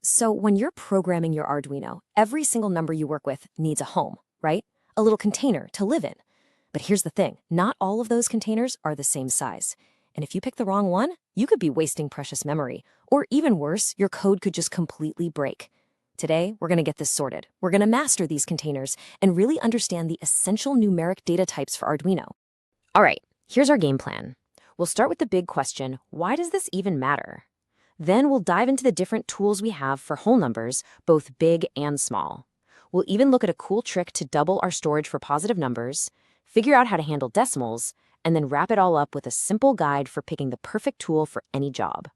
So when you're programming your Arduino, every single number you work with needs a home, right? A little container to live in. But here's the thing, not all of those containers are the same size. And if you pick the wrong one, you could be wasting precious memory. Or even worse, your code could just completely break. Today, we're going to get this sorted. We're going to master these containers and really understand the essential numeric data types for Arduino. All right, here's our game plan. We'll start with the big question, why does this even matter? Then we'll dive into the different tools we have for whole numbers, both big and small. We'll even look at a cool trick to double our storage for positive numbers, figure out how to handle decimals, and then wrap it all up with a simple guide for picking the perfect tool for any job.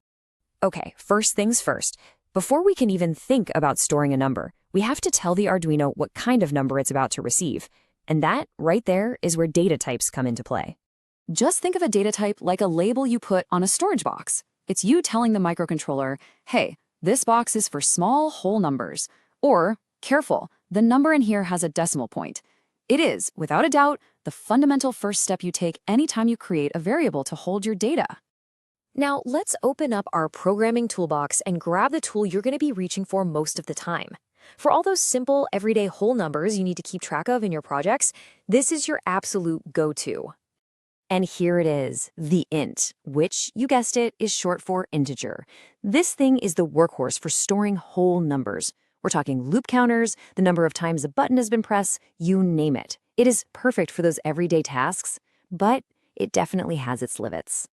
Okay, first things first. Before we can even think about storing a number, we have to tell the Arduino what kind of number it's about to receive. And that, right there, is where data types come into play. Just think of a data type like a label you put on a storage box. It's you telling the microcontroller, hey, this box is for small whole numbers. Or, careful, the number in here has a decimal point. It is, without a doubt, the fundamental first step you take anytime you create a variable to hold your data. Now, let's open up our programming toolbox and grab the tool you're going to be reaching for most of the time. For all those simple, everyday whole numbers you need to keep track of in your projects, this is your absolute go-to. And here it is, the int, which, you guessed it, is short for integer. This thing is the workhorse for storing whole numbers. We're talking loop counters, the number of times a button has been pressed, you name it. It is perfect for those everyday tasks, but it definitely has its limits.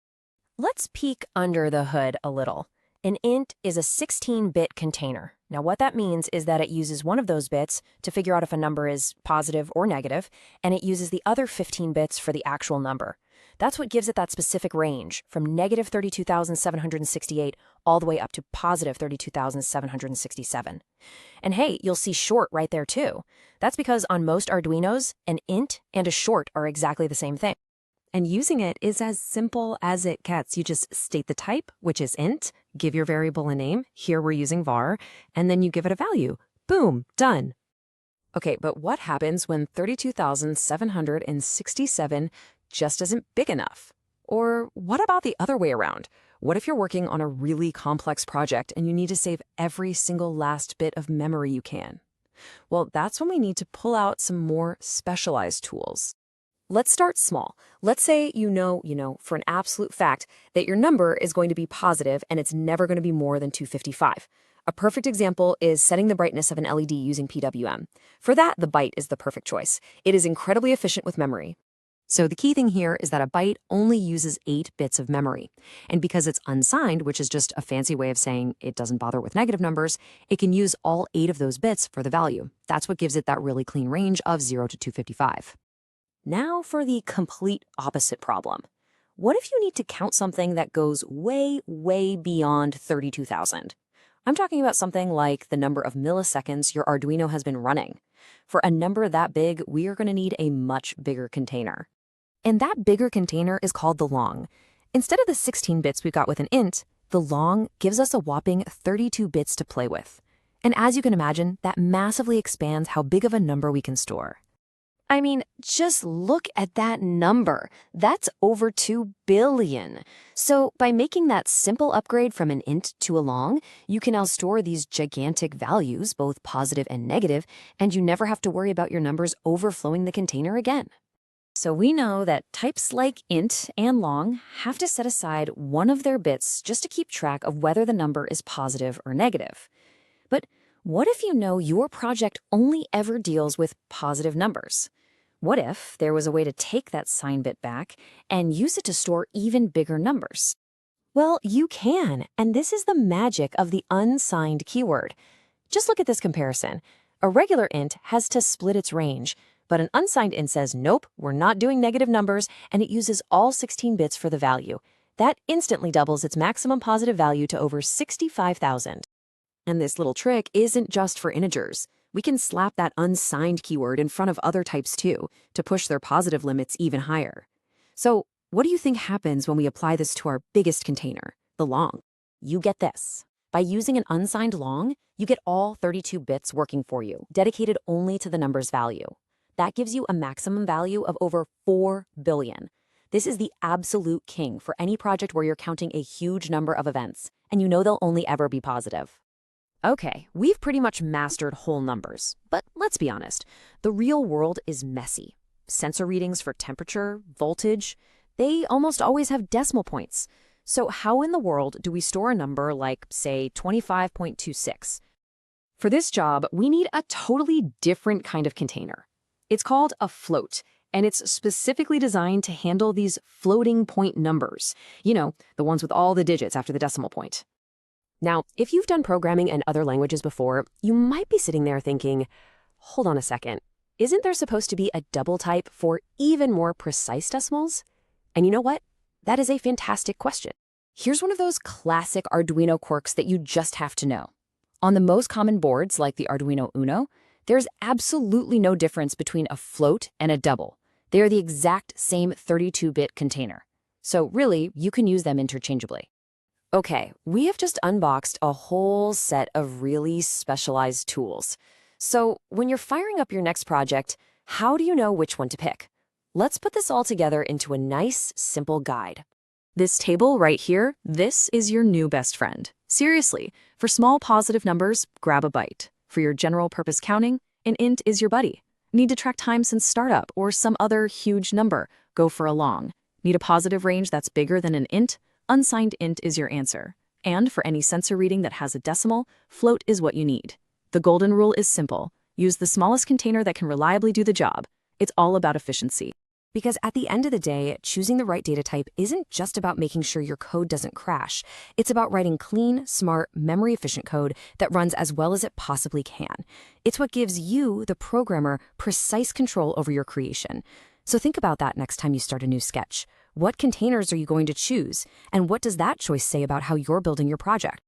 Let's peek under the hood a little. An int is a 16-bit container. Now what that means is that it uses one of those bits to figure out if a number is positive or negative, and it uses the other 15 bits for the actual number. That's what gives it that specific range, from negative 32,768 all the way up to positive 32,767. And hey, you'll see short right there too. That's because on most Arduinos, an int and a short are exactly the same thing. And using it is as simple as it gets. You just state the type, which is int, give your variable a name, here we're using var, and then you give it a value. Boom, done. Okay, but what happens when 32,767 just isn't big enough? Or what about the other way around? What if you're working on a really complex project and you need to save every single last bit of memory you can? Well, that's when we need to pull out some more specialized tools. Let's start small. Let's say you know for an absolute fact that your number is going to be positive and it's never going to be more than 255. A perfect example is setting the brightness of an LED using PWM. For that, the byte is the perfect choice. It is incredibly efficient with memory. So the key thing here is that a byte only uses 8 bits of memory. And because it's unsigned, which is just a fancy way of saying it doesn't bother with negative numbers, it can use all 8 of those bits for the value. That's what gives it that really clean range of 0 to 255. Now for the complete opposite problem. What if you need to count something that goes way, way beyond 32,000? I'm talking about something like the number of milliseconds your Arduino has been running. For a number that big, we are going to need a much bigger container. And that bigger container is called the long. Instead of the 16 bits we got with an int, the long gives us a whopping 32 bits to play with. And as you can imagine, that massively expands how big of a number we can store. I mean, just look at that number. That's over 2 billion. So by making that simple upgrade from an int to a long, you can now store these gigantic values, both positive and negative, and you never have to worry about your numbers overflowing the container again. So we know that types like int and long have to set aside one of their bits just to keep track of whether the number is positive or negative. But what if you know your project only ever deals with positive numbers? What if there was a way to take that sign bit back and use it to store even bigger numbers? Well, you can, and this is the magic of the unsigned keyword. Just look at this comparison. A regular int has to split its range, but an unsigned int says, nope, we're not doing negative numbers, and it uses all 16 bits for the value. That instantly doubles its maximum positive value to over 65,000. And this little trick isn't just for integers. We can slap that unsigned keyword in front of other types too, to push their positive limits even higher. So what do you think happens when we apply this to our biggest container, the long? You get this. By using an unsigned long, you get all 32 bits working for you, dedicated only to the number's value. That gives you a maximum value of over 4 billion. This is the absolute king for any project where you're counting a huge number of events, and you know they'll only ever be positive. Okay, we've pretty much mastered whole numbers, but let's be honest, the real world is messy. Sensor readings for temperature, voltage, they almost always have decimal points. So how in the world do we store a number like, say, 25.26? For this job, we need a totally different kind of container. It's called a float, and it's specifically designed to handle these floating point numbers. You know, the ones with all the digits after the decimal point. Now, if you've done programming in other languages before, you might be sitting there thinking, hold on a second, isn't there supposed to be a double type for even more precise decimals? And you know what? That is a fantastic question. Here's one of those classic Arduino quirks that you just have to know. On the most common boards, like the Arduino Uno, there's absolutely no difference between a float and a double. They are the exact same 32-bit container. So really, you can use them interchangeably. Okay, we have just unboxed a whole set of really specialized tools. So when you're firing up your next project, how do you know which one to pick? Let's put this all together into a nice, simple guide. This table right here, this is your new best friend. Seriously, for small positive numbers, grab a byte. For your general purpose counting, an int is your buddy. Need to track time since startup or some other huge number? Go for a long. Need a positive range that's bigger than an int? Unsigned int is your answer. And for any sensor reading that has a decimal, float is what you need. The golden rule is simple. Use the smallest container that can reliably do the job. It's all about efficiency. Because at the end of the day, choosing the right data type isn't just about making sure your code doesn't crash. It's about writing clean, smart, memory-efficient code that runs as well as it possibly can. It's what gives you, the programmer, precise control over your creation. So think about that next time you start a new sketch. What containers are you going to choose? And what does that choice say about how you're building your project?